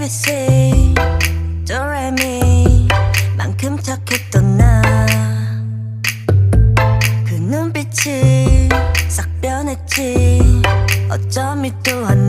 ABC 도레미 만큼 착했던 나 그 눈빛이 싹 변했지 어쩜 이 또한